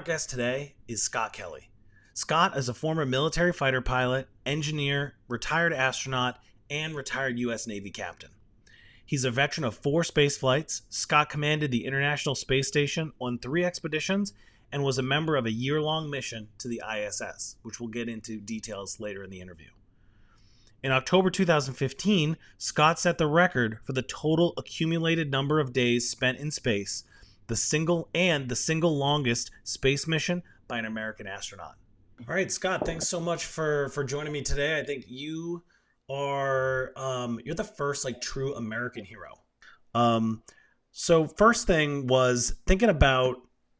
guest today is Scott Kelly. Scott is a former military fighter pilot, engineer, retired astronaut, and retired U.S. Navy captain. He's a veteran of 4 space flights. Scott commanded the International Space Station on 3 expeditions and was a member of a year-long mission to the ISS, which we'll get into details later in the interview. In October 2015, Scott set the record for the total accumulated number of days spent in space, the single longest space mission by an American astronaut. All right, Scott, thanks so much for joining me today. I think you are you're the first true American hero. So first thing was thinking about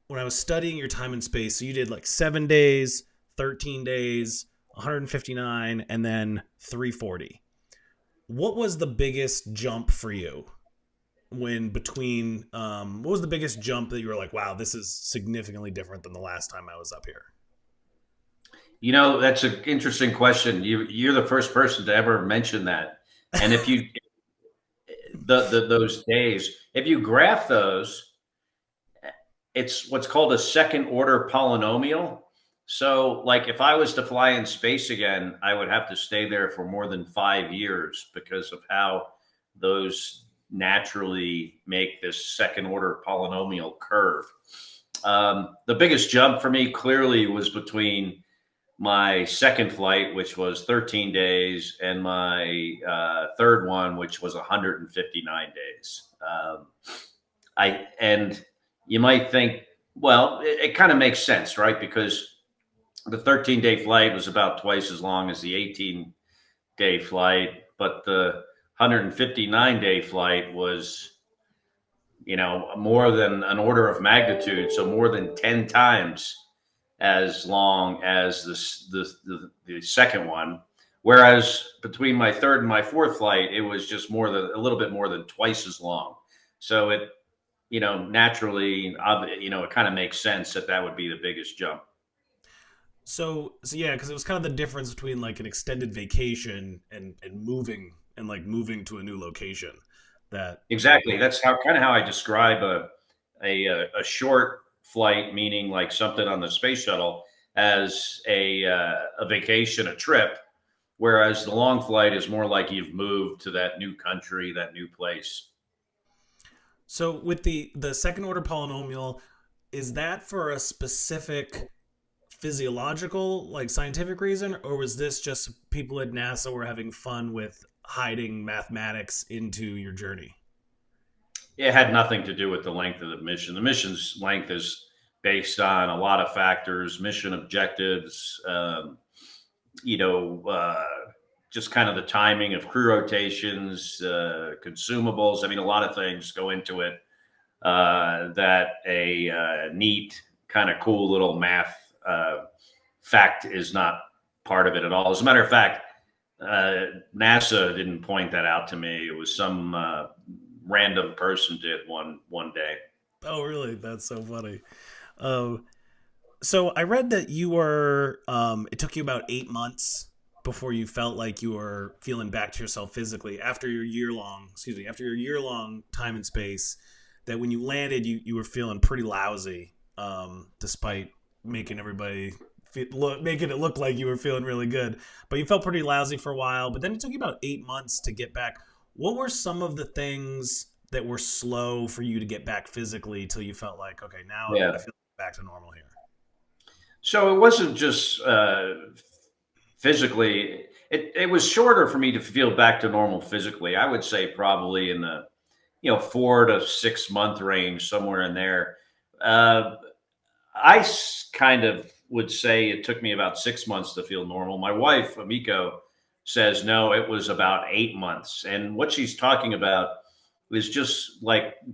when I was studying your time in space. So you did 7 days, 13 days, 159, and then 340. What was the biggest jump for you what was the biggest jump that you were like, wow, this is significantly different than the last time I was up here? That's an interesting question. You're the first person to ever mention that. And if you those days, if you graph those, it's what's called a second order polynomial. So, if I was to fly in space again, I would have to stay there for more than 5 years because of how those naturally make this second order polynomial curve. The biggest jump for me clearly was between my second flight, which was 13 days, and my third one, which was 159 days. And you might think, well, it kind of makes sense, right? Because the 13-day flight was about twice as long as the 18-day flight, but the 159-day flight was, more than an order of magnitude, so more than 10 times as long as the second one. Whereas between my third and my fourth flight, it was just a little bit more than twice as long. So it, naturally, it kind of makes sense that would be the biggest jump. So yeah, because it was kind of the difference between an extended vacation and moving to a new location. Exactly. That's how I describe a short flight, meaning something on the space shuttle, as a vacation, a trip, whereas the long flight is more like you've moved to that new country, that new place. So with the second order polynomial, is that for a specific physiological, scientific reason, or was this just people at NASA were having fun with hiding mathematics into your journey? It had nothing to do with the length of the mission. The mission's length is based on a lot of factors, mission objectives, just kind of the timing of crew rotations, consumables. I mean, a lot of things go into it that a neat, kind of cool little math fact is not part of it at all. As a matter of fact, NASA didn't point that out to me. It was some random person did one day. Oh, really? That's so funny. So I read that you were, it took you about 8 months before you felt like you were feeling back to yourself physically after your year-long time in space, that when you landed, you were feeling pretty lousy, despite making making it look like you were feeling really good. But you felt pretty lousy for a while, but then it took you about 8 months to get back. What were some of the things that were slow for you to get back physically till you felt like, okay, now I feel back to normal here? So it wasn't just physically. It was shorter for me to feel back to normal physically. I would say probably in the 4 to 6 month range, somewhere in there. I kind of would say it took me about 6 months to feel normal. My wife, Amiko, says no, it was about 8 months. And what she's talking about is just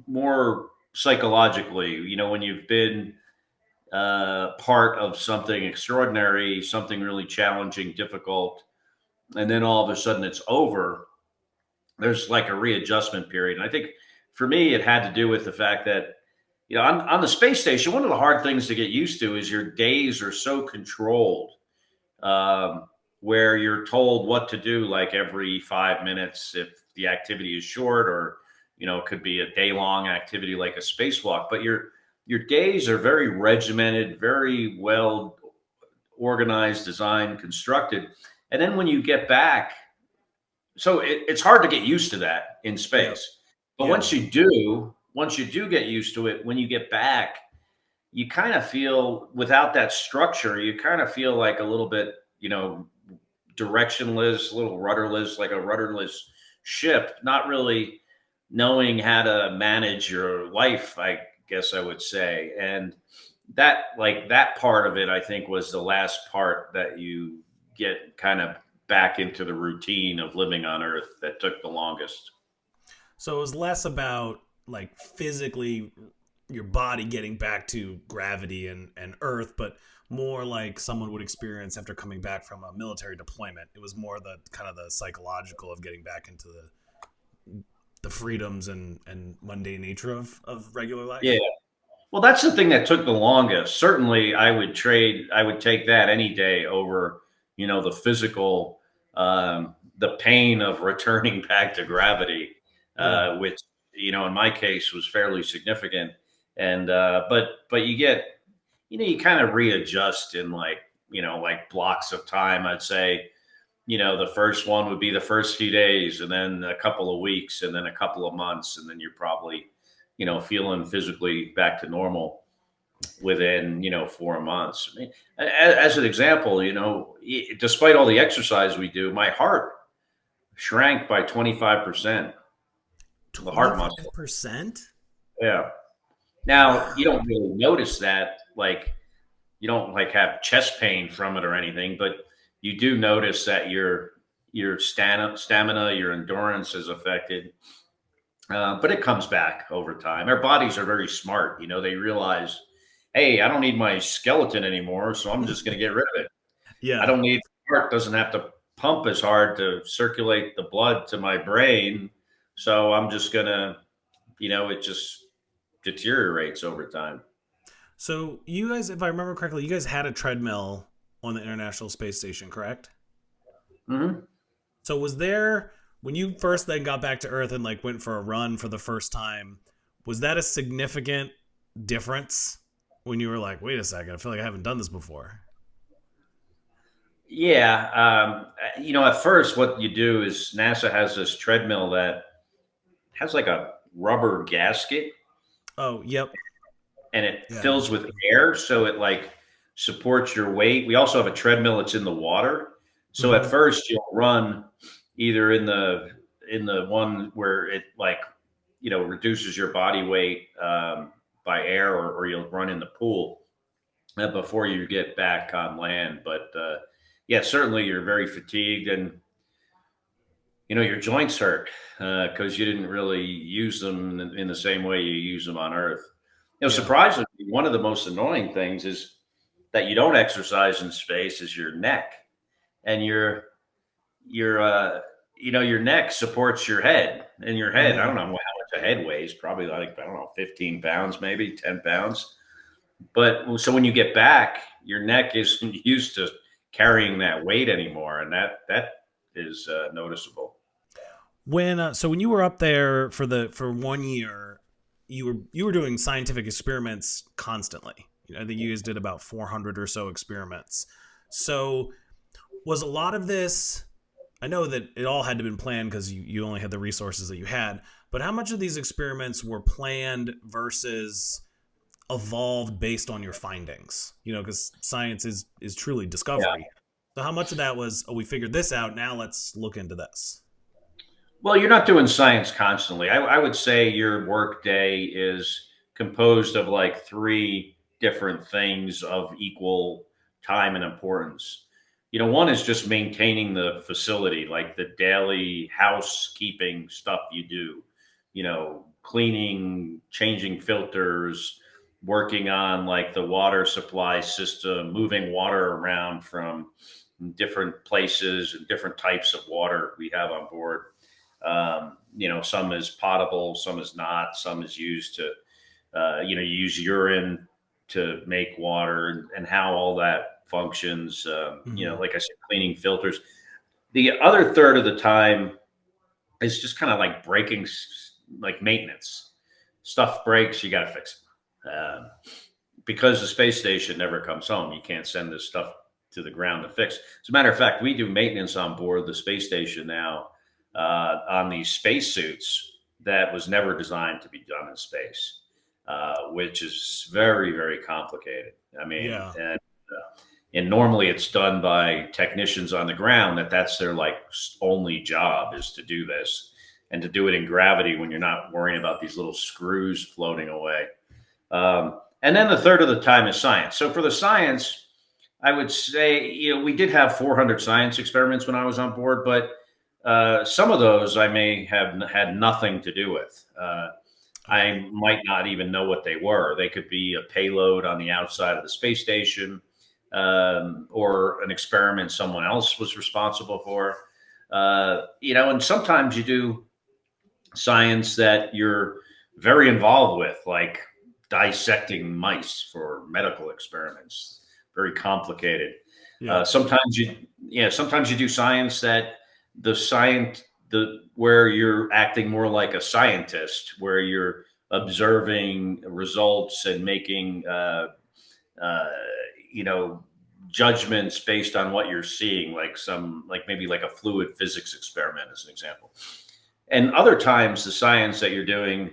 more psychologically, when you've been part of something extraordinary, something really challenging, difficult, and then all of a sudden it's over. There's a readjustment period. And I think for me, it had to do with the fact that, on the space station, one of the hard things to get used to is your days are so controlled, where you're told what to do every 5 minutes if the activity is short, or it could be a day-long activity like a spacewalk. But you're your days are very regimented, very well organized, designed, constructed. And then when you get back, so it's hard to get used to that in Yep. space. But Yeah. once you do get used to it, when you get back, you kind of feel without that structure, you kind of feel like a little bit, directionless, a little rudderless, like a rudderless ship, not really knowing how to manage your life, I guess I would say. And that part of it, I think, was the last part that you get kind of back into the routine of living on Earth that took the longest. So it was less about like physically your body getting back to gravity and Earth, but more like someone would experience after coming back from a military deployment. It was more the kind of the psychological of getting back into the freedoms and mundane nature of regular Yeah. life. Well, that's the thing that took the longest. Certainly, I would take that any day over, the physical, the pain of returning back to gravity, Yeah. which, in my case was fairly significant. And, but you get, you kind of readjust in like blocks of time. I'd say, the first one would be the first few days, and then a couple of weeks, and then a couple of months, and then you're probably, feeling physically back to normal within 4 months. I mean, as an example, despite all the exercise we do, my heart shrank by 25%. The heart muscle. 25%? Yeah. Now you Wow. don't really notice that, like you don't like have chest pain from it or anything, but you do notice that your stamina, your endurance is affected. But it comes back over time. Our bodies are very smart. They realize, hey, I don't need my skeleton anymore, so I'm just going to get rid of it. I Yeah. don't need heart doesn't have to pump as hard to circulate the blood to my brain, so I'm just gonna, it just deteriorates over time. So you guys, if I remember correctly, you guys had a treadmill on the International Space Station, correct? Hmm. So was there when you first then got back to Earth and like went for a run for the first time, was that a significant difference when you were like, wait a second, I feel like I haven't done this before? Yeah, at first, what you do is NASA has this treadmill that has like a rubber gasket, Oh, yep. and it Yeah. fills with air, so it like supports your weight. We also have a treadmill that's in the water. So at Mm-hmm. first you'll run either in the one where it like reduces your body weight by air, or you'll run in the pool before you get back on land. But yeah, certainly you're very fatigued, and your joints hurt because you didn't really use them in the same way you use them on Earth. Yeah. Surprisingly, one of the most annoying things is that you don't exercise in space is your neck, and your neck supports your head, and your head. I Mm-hmm. don't know how much a head weighs. Probably like I don't know, 15 pounds, maybe 10 pounds. But so when you get back, your neck isn't used to carrying that weight anymore, and that is noticeable. When you were up there for 1 year, you were doing scientific experiments constantly. I think you guys did about 400 or so experiments. So was a lot of this, I know that it all had to been planned because you only had the resources that you had, but how much of these experiments were planned versus evolved based on your findings? Because science is truly Yeah. discovery. So how much of that was, oh, we figured this out, now let's look into this? Well, you're not doing science constantly. I would say your work day is composed of like three different things of equal time and importance. One is just maintaining the facility, like the daily housekeeping stuff you do, cleaning, changing filters, working on like the water supply system, moving water around from different places and different types of water we have on board. Some is potable, some is not, some is used to, you use urine to make water, and how all that functions. Mm-hmm. Like I said, cleaning filters. The other third of the time is just kind of like breaking, like maintenance. Stuff breaks, you got to fix it. Uh, because the space station never comes home, you can't send this stuff to the ground to fix. As a matter of fact, we do maintenance on board the space station now on these spacesuits that was never designed to be done in space, which is very, very complicated. I mean, Yeah. and normally it's done by technicians on the ground. That's their like only job is to do this and to do it in gravity when you're not worrying about these little screws floating away. And then the third of the time is science. So for the science, I would say, we did have 400 science experiments when I was on board, but some of those I may have had nothing to do with. I might not even know what they were. They could be a payload on the outside of the space station, or an experiment someone else was responsible for. And sometimes you do science that you're very involved with, like dissecting mice for medical experiments. Very complicated. Yeah. Sometimes you do science that where you're acting more like a scientist, where you're observing results and making uh, judgments based on what you're seeing, like maybe like a fluid physics experiment as an example. And other times the science that you're doing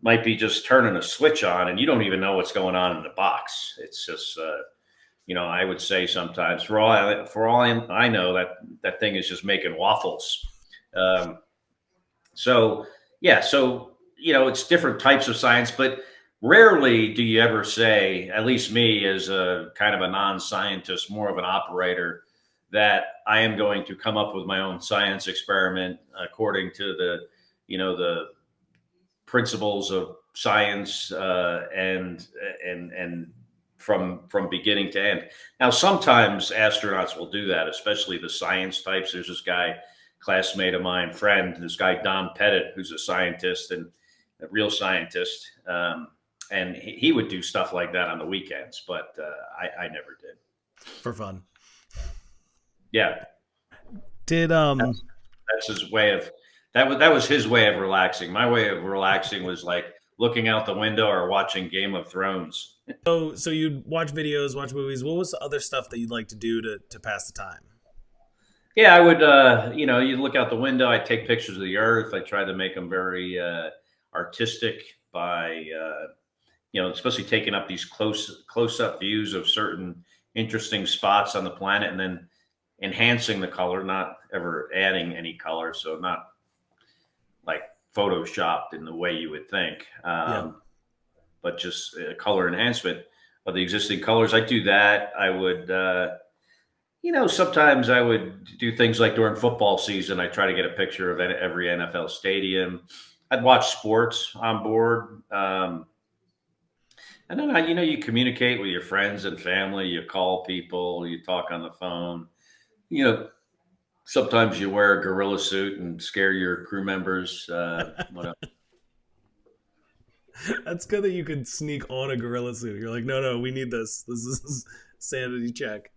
might be just turning a switch on and you don't even know what's going on in the box. It's just I would say sometimes, for all I know, that thing is just making waffles. Um, so yeah, it's different types of science, but rarely do you ever say, at least me as a kind of a non-scientist, more of an operator, that I am going to come up with my own science experiment according to the principles of science, and from beginning to end. Now, sometimes astronauts will do that, especially the science types. There's this guy, classmate of mine, friend, this guy Don Pettit, who's a scientist and a real scientist, and he would do stuff like that on the weekends, but I never did. For fun. Yeah, Did that's his way of that was his way of relaxing. My way of relaxing was like looking out the window or watching Game of Thrones. so you'd watch videos, watch movies. What was the other stuff that you'd like to do to pass the time? Yeah, I would. You look out the window. I take pictures of the Earth. I try to make them very artistic by, especially taking up these close up views of certain interesting spots on the planet, and then enhancing the color, not ever adding any color. So not like photoshopped in the way you would think, Yeah. but just color enhancement of the existing colors. I do that. I would. Sometimes I would do things like during football season, I try to get a picture of every NFL stadium. I'd watch sports on board. And then, you communicate with your friends and family, you call people, you talk on the phone. You know, Sometimes you wear a gorilla suit and scare your crew members. Whatever. That's good that you could sneak on a gorilla suit. You're like, no, no, we need this. This is sanity check.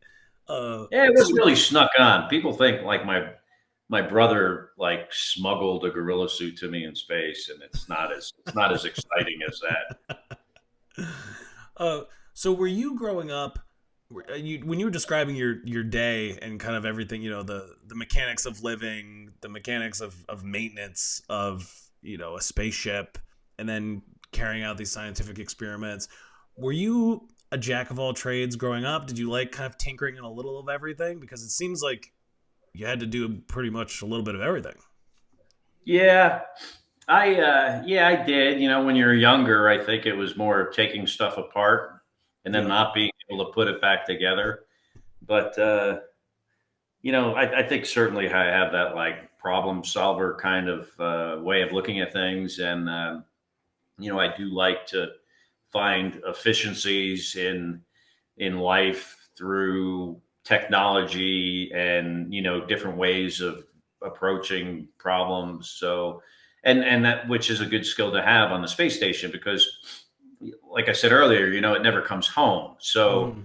Yeah, it So wasn't really snuck on. People think like my brother like smuggled a gorilla suit to me in space, and it's not as exciting as that. Uh, so were you growing up? When you were describing your day and kind of everything, the mechanics of living, the mechanics of maintenance of a spaceship, and then carrying out these scientific experiments. Were you a jack of all trades growing up? Did you like kind of tinkering in a little of everything? Because it seems like you had to do pretty much a little bit of everything. Yeah, I did. When you're younger, I think it was more of taking stuff apart and then Yeah. not being able to put it back together. But I think certainly I have that like problem solver kind of way of looking at things, and I do like to find efficiencies in life through technology and different ways of approaching problems. So, and that which is a good skill to have on the space station because, like I said earlier, it never comes home. So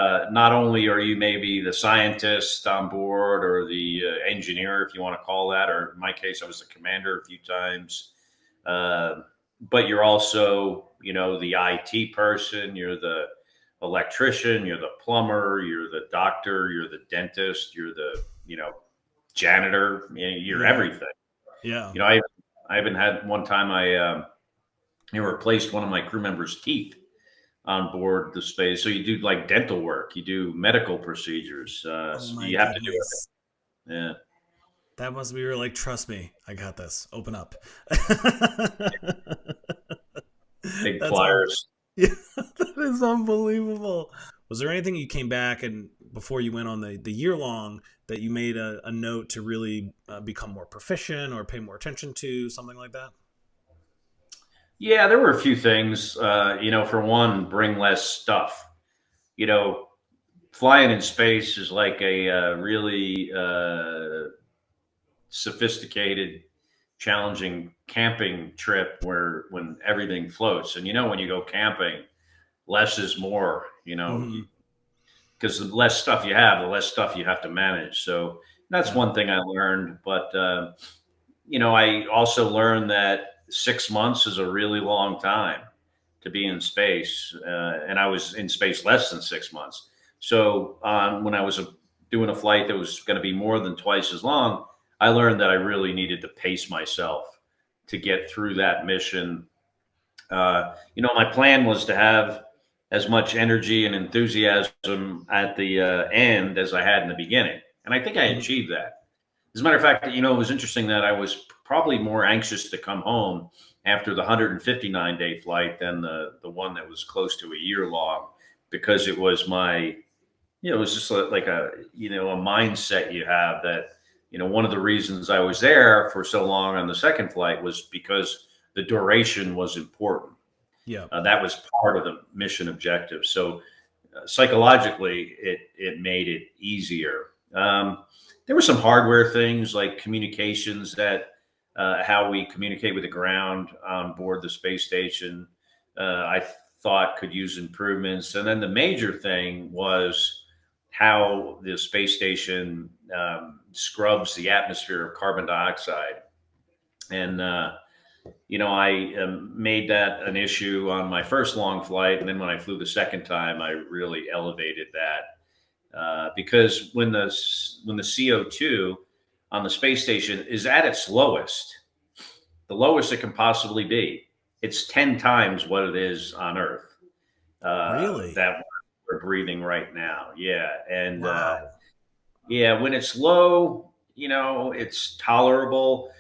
Mhm. not only are you maybe the scientist on board or the engineer, if you want to call that, or in my case, I was the commander a few times, uh, but you're also the IT person, you're the electrician, you're the plumber, you're the doctor, you're the dentist, you're the, janitor, you're Yeah. everything. Yeah. I even had one time replaced one of my crew members' teeth on board the space. So you do like dental work, you do medical procedures. Oh So my you have to do goodness. it. Yeah. That must be, you're like, trust me, I got this. Open up. Big That's un- pliers. yeah, that is unbelievable. Was there anything you came back and before you went on the year long that you made a note to really become more proficient or pay more attention to, something like that? Yeah, there were a few things. For one, bring less stuff. You know, flying in space is like a really sophisticated, challenging camping trip where when everything floats. And when you go camping, less is more. Hmm. Because the less stuff you have, the less stuff you have to manage. So that's Yeah. one thing I learned. But I also learned that 6 months is a really long time to be in space, and I was in space less than 6 months. So when I was doing a flight that was going to be more than twice as long, I learned that I really needed to pace myself to get through that mission. My plan was to have as much energy and enthusiasm at the end as I had in the beginning, and I think I Hmm. achieved that. As a matter of fact, it was interesting that I was probably more anxious to come home after the 159-day flight than the one that was close to a year long, because it was it was just like a mindset you have that, one of the reasons I was there for so long on the second flight was because the duration was important. Yeah. That was part of the mission objective. So psychologically, it made it easier. There were some hardware things like communications that how we communicate with the ground on board the space station. I thought could use improvements, and then the major thing was how the space station scrubs the atmosphere of carbon dioxide. And I made that an issue on my first long flight, and then when I flew the second time, I really elevated that because when the CO2 on the space station is at its lowest, the lowest it can possibly be, it's 10 times what it is on Earth Really? that we're breathing right now. Yeah, and Wow. yeah, when it's low, it's tolerable.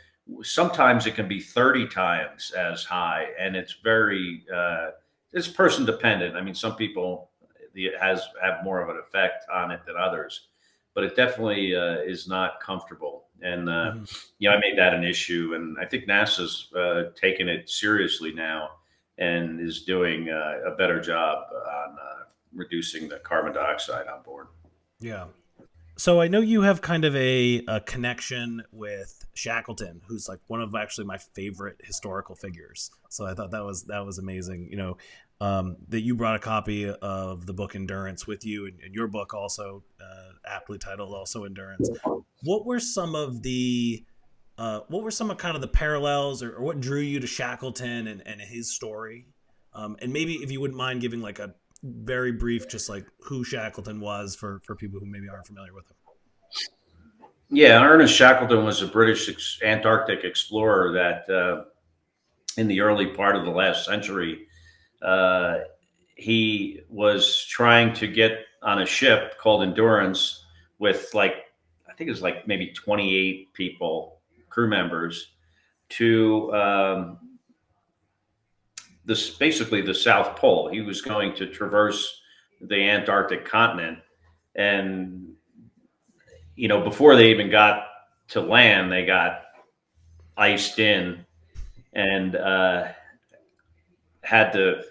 Sometimes it can be 30 times as high, and it's person dependent. I mean, some people it has have more of an effect on it than others, but it definitely is not comfortable. And Hmm. I made that an issue, and I think NASA's taken it seriously now and is doing a better job on reducing the carbon dioxide on board. Yeah. So I know you have kind of a connection with Shackleton, who's like one of actually my favorite historical figures. So I thought that was amazing. That you brought a copy of the book Endurance with you, and your book also aptly titled also Endurance. What were some of the what were some of kind of the parallels, or what drew you to Shackleton and his story? And maybe if you wouldn't mind giving like a very brief, just like who Shackleton was for people who maybe aren't familiar with him. Yeah, Ernest Shackleton was a British Antarctic explorer that, in the early part of the last century, uh, he was trying to get on a ship called Endurance with I think it was like maybe 28 people, crew members, to this basically the South Pole. He was going to traverse the Antarctic continent, and before they even got to land, they got iced in and had to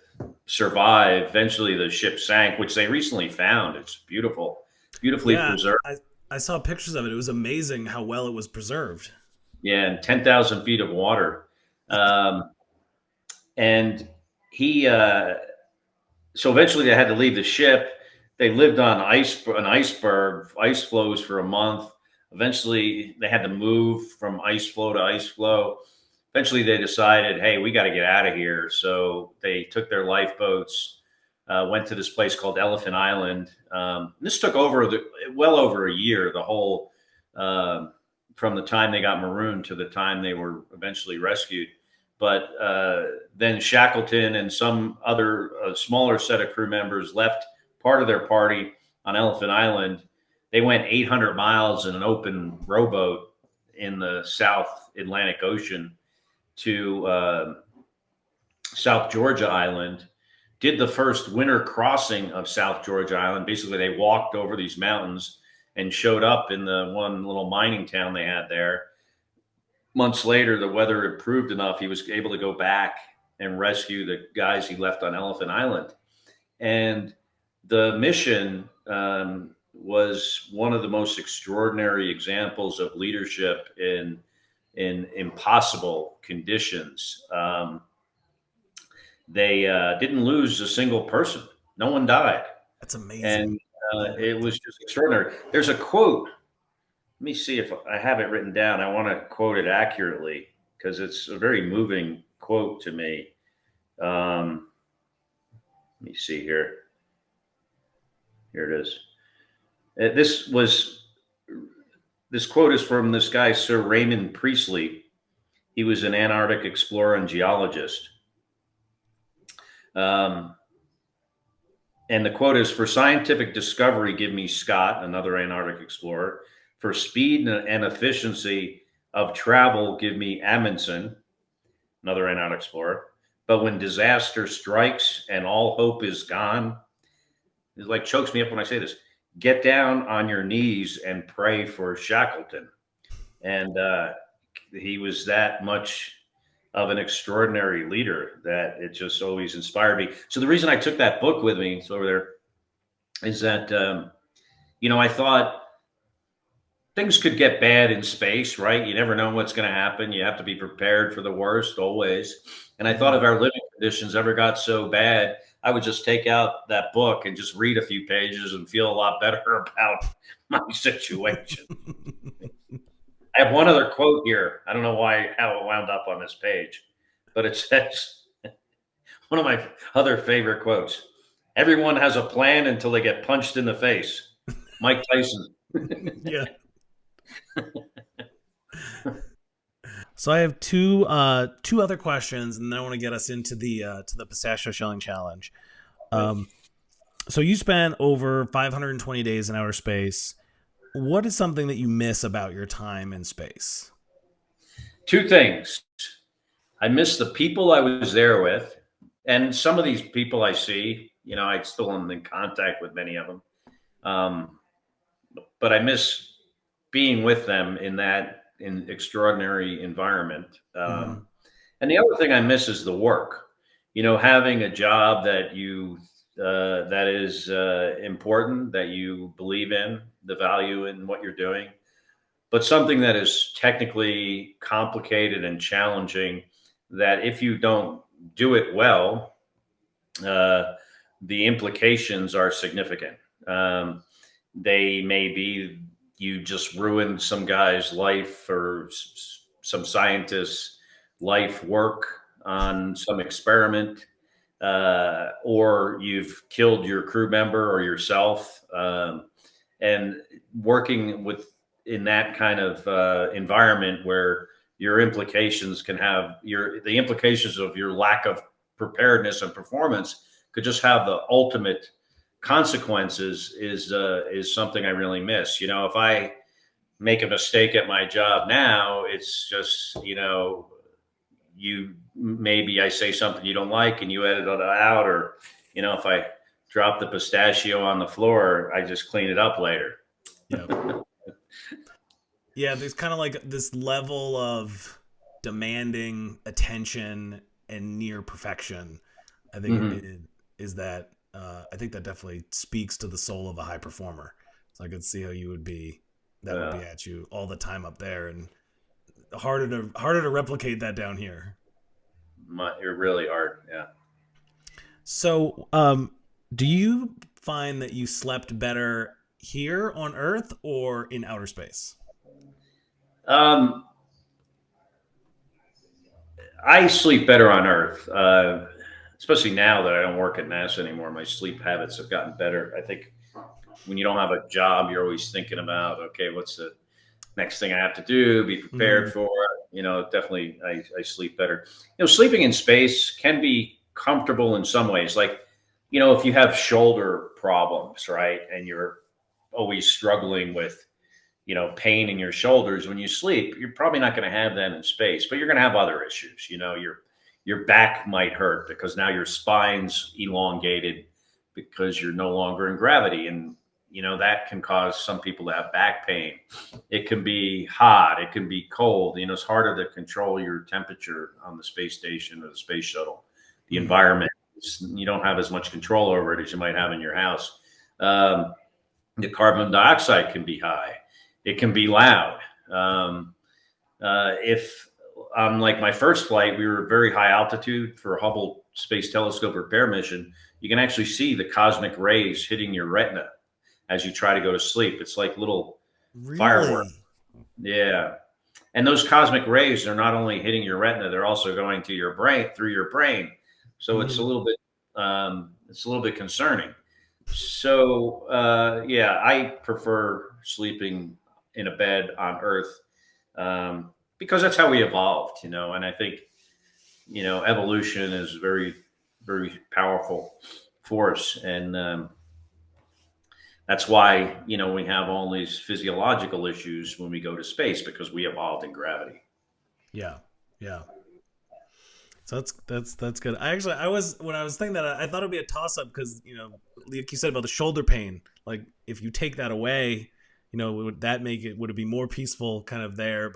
survive. Eventually, the ship sank, which they recently found. It's beautiful, beautifully Yeah, preserved. I saw pictures of it. It was amazing how well it was preserved. Yeah, and 10,000 feet of water. Um, and he, so eventually they had to leave the ship. They lived on an iceberg, ice floes for a month. Eventually, they had to move from ice floe to ice floe. eventually they decided, hey, we got to get out of here. So they took their lifeboats, went to this place called Elephant Island. This took well over a year, the whole, from the time they got marooned to the time they were eventually rescued. But then Shackleton and some other smaller set of crew members left part of their party on Elephant Island. They went 800 miles in an open rowboat in the South Atlantic Ocean to South Georgia Island, did the first winter crossing of South Georgia Island. Basically, they walked over these mountains and showed up in the one little mining town they had there. Months later, the weather improved enough, he was able to go back and rescue the guys he left on Elephant Island. And the mission was one of the most extraordinary examples of leadership in impossible conditions. They didn't lose a single person. No one died. That's amazing. And it was just extraordinary. There's a quote. Let me see if I have it written down. I want to quote it accurately because it's a very moving quote to me. Let me see here. Here it is. This quote is from this guy, Sir Raymond Priestley. He was an Antarctic explorer and geologist. And the quote is, "For scientific discovery, give me Scott," another Antarctic explorer. "For speed and efficiency of travel, give me Amundsen," another Antarctic explorer. "But when disaster strikes and all hope is gone," it like chokes me up when I say this, "get down on your knees and pray for Shackleton." And he was that much of an extraordinary leader that it just always inspired me. So the reason I took that book with me, it's over there, is that, I thought things could get bad in space, right? You never know what's going to happen. You have to be prepared for the worst always. And I thought if our living conditions ever got so bad, I would just take out that book and just read a few pages and feel a lot better about my situation. I have one other quote here. I don't know how it wound up on this page, but it says, one of my other favorite quotes: "Everyone has a plan until they get punched in the face." Mike Tyson. Yeah. So I have two other questions, and then I want to get us into the pistachio shelling challenge. So you spent over 520 days in outer space. What is something that you miss about your time in space? Two things. I miss the people I was there with, and some of these people I see, I still am in contact with many of them. But I miss being with them in extraordinary environment. And the other thing I miss is the work. Having a job that that is important, that you believe in, the value in what you're doing, but something that is technically complicated and challenging, that if you don't do it well, the implications are significant. They may be you just ruined some guy's life or some scientist's life work on some experiment, or you've killed your crew member or yourself. And working in that kind of environment where your implications can have the implications of your lack of preparedness and performance could just have the ultimate consequences is something I really miss. If I make a mistake at my job now, it's just, maybe I say something you don't like and you edit it out, or, if I drop the pistachio on the floor, I just clean it up later. Yeah. Yeah, there's kind of like this level of demanding attention and near perfection. I think it is that. I think that definitely speaks to the soul of a high performer. So I could see how you would be. That would be at you all the time up there, and harder to replicate that down here. You're really hard, yeah. So, do you find that you slept better here on Earth or in outer space? Um, I sleep better on Earth, especially now that I don't work at NASA anymore. My sleep habits have gotten better. I think when you don't have a job, you're always thinking about, okay, what's the next thing I have to do? Be prepared Mm, for it. Definitely, I sleep better. Sleeping in space can be comfortable in some ways. Like, if you have shoulder problems, right, and you're always struggling with pain in your shoulders when you sleep, you're probably not going to have that in space, but you're going to have other issues. Your back might hurt because now your spine's elongated because you're no longer in gravity, and that can cause some people to have back pain. It can be hot, it can be cold. It's harder to control your temperature on the space station or the space shuttle. The mm, environment, you don't have as much control over it as you might have in your house. The carbon dioxide can be high, it can be loud. If on like my first flight, we were very high altitude for a Hubble Space Telescope repair mission. You can actually see the cosmic rays hitting your retina as you try to go to sleep. It's like little fireworks. really? Yeah. And those cosmic rays are not only hitting your retina, they're also going to your brain through your brain. So it's a Mm, little bit concerning. So yeah, I prefer sleeping in a bed on Earth, because that's how we evolved, and I think evolution is very, very powerful force, and that's why we have all these physiological issues when we go to space because we evolved in gravity. yeah, yeah. So that's good. I was when I was thinking that I thought it'd be a toss up because like you said about the shoulder pain. Like if you take that away, would that make it would it be more peaceful kind of there?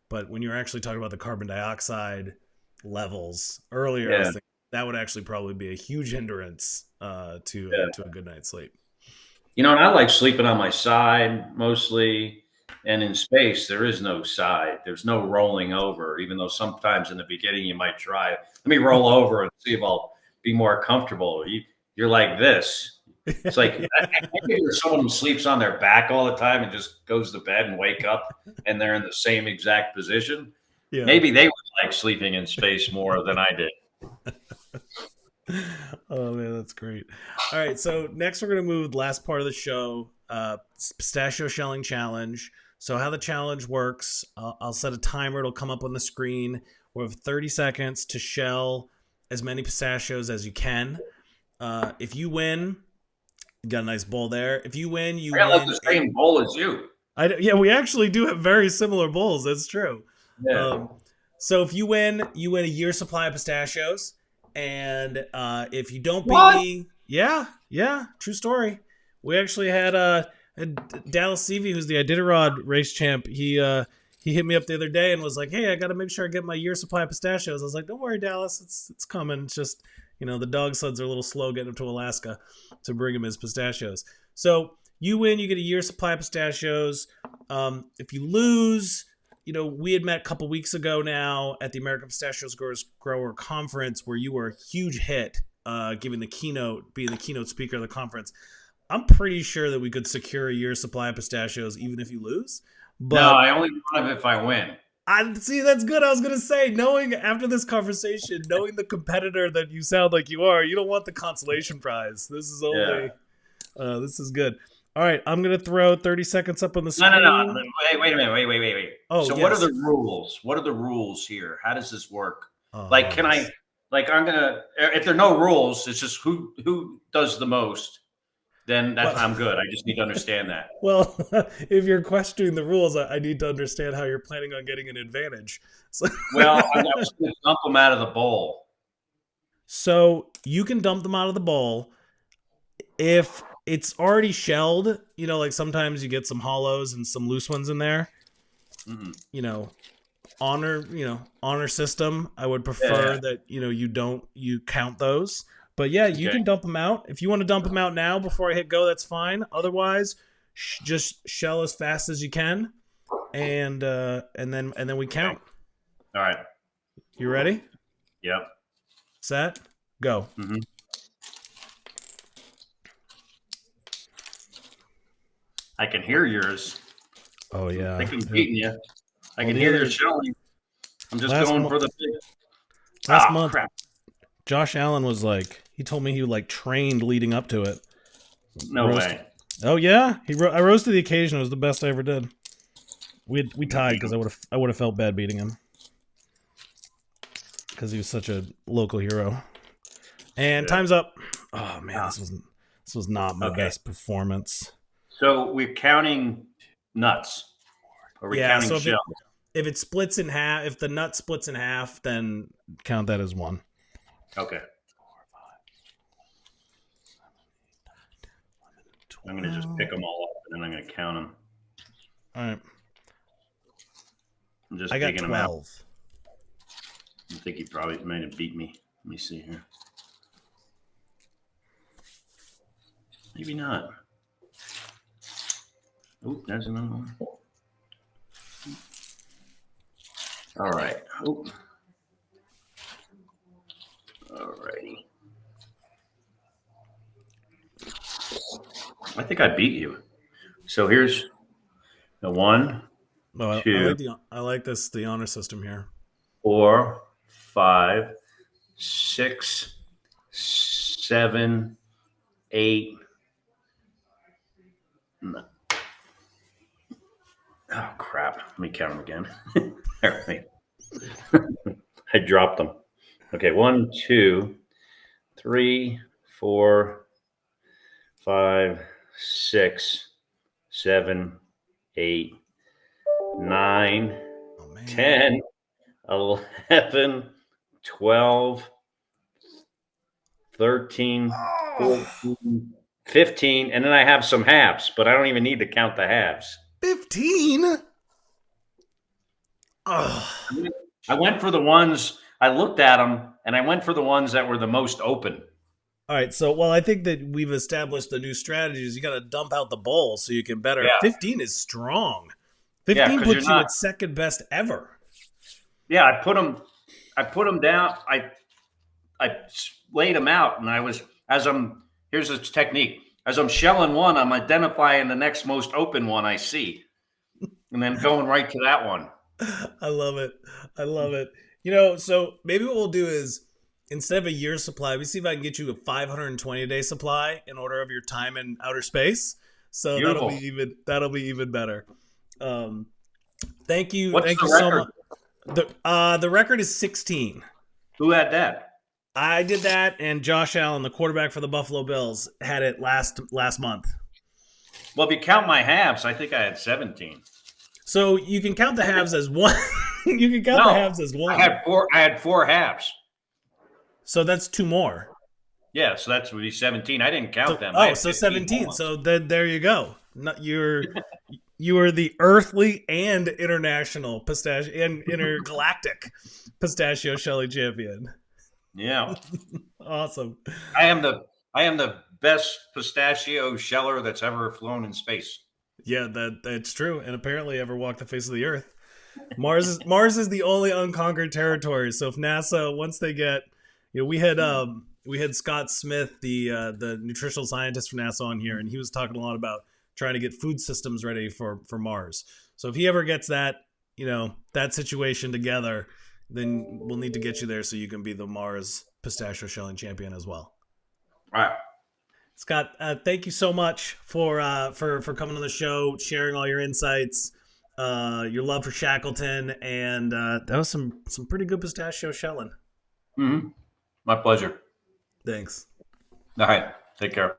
But when you're actually talking about the carbon dioxide levels earlier, I was Yeah, thinking that would actually probably be a huge hindrance to yeah. a good night's sleep. And I like sleeping on my side mostly. And in space, there is no side. There's no rolling over, even though sometimes in the beginning you might try, let me roll over and see if I'll be more comfortable. You're like this. It's like I think there's someone who sleeps on their back all the time and just goes to bed and wake up and they're in the same exact position. Yeah. Maybe they would like sleeping in space more than I did. Oh man, that's great. All right, so next we're gonna move the last part of the show, pistachio shelling challenge. So how the challenge works? I'll set a timer. It'll come up on the screen. We have 30 seconds to shell as many pistachios as you can. If you win, you got a nice bowl there. If you win, you I got like win the a. same bowl as you. Yeah, we actually do have very similar bowls. That's true. Yeah. Um, so if you win a year's supply of pistachios, and if you don't beat What? me, yeah, yeah, true story. We actually had Dallas Seavey, who's the Iditarod race champ. He hit me up the other day and was like, "Hey, I got to make sure I get my year's supply of pistachios." I was like, "Don't worry, Dallas, it's coming. It's just the dog sleds are a little slow getting him to Alaska to bring him his pistachios." So you win, you get a year's supply of pistachios. If you lose, we had met a couple weeks ago now at the American Pistachios Growers Grower Conference where you were a huge hit, giving the keynote, being the keynote speaker of the conference. I'm pretty sure that we could secure a year's supply of pistachios even if you lose. No, But I only want it if I win. I see that's good. I was gonna say, knowing after this conversation, knowing the competitor that you sound like you are, you don't want the consolation prize. This is Yeah. only this is good. All right, I'm gonna throw 30 seconds up on the No, no, no. screen. Wait a minute. Wait. Oh So what are yes. the rules? What are the rules here? How does this work? Oh Like, can I, yes. like, I'm gonna, if there are no rules, it's just who does the most, then that's, Well, I'm good. I just need to understand that. well, if you're questioning the rules, I need to understand how you're planning on getting an advantage. So, Well, I was gonna dump them out of the bowl. so you can dump them out of the bowl if it's already shelled. Like sometimes you get some hollows and some loose ones in there. Mhm. You know, honor system. I would Yeah. prefer that you count those. But yeah, you Okay. can dump them out. If you want to dump them out now before I hit go, that's fine. Otherwise, just shell as fast as you can, and then we Okay. count. All right. You ready? Yep. Set? Go. Hmm. I can hear yours. Oh I yeah. think I'm beating you. I Well, can the hear your other showing. I'm just last going mo- for the big. Last Oh month, crap! Josh Allen was like, he told me he like trained leading up to it. No way. Oh yeah, I rose to the occasion. It was the best I ever did. We I'm gonna tied beat because him. I would have felt bad beating him because he was such a local hero. And Yeah. time's up. Oh man, Ah, this was not my okay. best performance. So we're counting nuts. Are we Yeah, counting so shells? if it splits in half, if the nut splits in half, then count that as one. Okay. I'm gonna just pick them all up and then I'm gonna count them. All right, I'm just I got digging them out. 12. I think he probably might have beat me. Let me see here. Maybe not. Oh, there's another one. All right. Oh. All righty. I think I beat you. So here's the 1, Oh, two, I like the honor system here. 4, 5, 6, 7, 8. Oh crap! Let me count them again. All right. I dropped them. Okay, 1, 2, 3, 4, 5, 6, 7, 8, 9, Oh man. 10, 11, 12, 13, 14, 15, and then I have some halves, but I don't even need to count the halves. 15. Oh. I went for the ones, I looked at them, and I went for the ones that were the most open. All right, so I think that we've established the new strategies. You got to dump out the bowl so you can better. Yeah. 15 is strong. Yeah, 15 because you're puts you not. at second best ever. Yeah, I put them down. I laid them out, and here's this technique. As I'm shelling one, I'm identifying the next most open one I see, and then going right to that one. I love it. I love it. So maybe what we'll do is instead of a year's supply, we see if I can get you a 520 a day supply in order of your time in outer space. So Beautiful. that'll be even better. Um, thank you, What's thank you the so record? much. The record is 16. Who had that? I did that, and Josh Allen, the quarterback for the Buffalo Bills, had it last month. Well, if you count my halves, I think I had 17. So you can count the halves as one. You can count the No, halves as one. I had 4 halves. So that's 2 more. Yeah, so that's would be 17. I didn't count them. I Oh, had so 15 17. more. So then there you go. You are the earthly and international pistachio and intergalactic pistachio shelly champion. Yeah. Awesome. I am the best pistachio sheller that's ever flown in space. Yeah, that's true. And apparently ever walked the face of the earth. Mars is the only unconquered territory. So if NASA, once they get, we had Scott Smith, the nutritional scientist from NASA, on here, and he was talking a lot about trying to get food systems ready for Mars. So if he ever gets that that situation together, then we'll need to get you there so you can be the Mars pistachio shelling champion as well. All right. Scott, thank you so much for coming on the show, sharing all your insights, your love for Shackleton, and that was some pretty good pistachio shelling. Mm-hmm. My pleasure. Thanks. All right. Take care.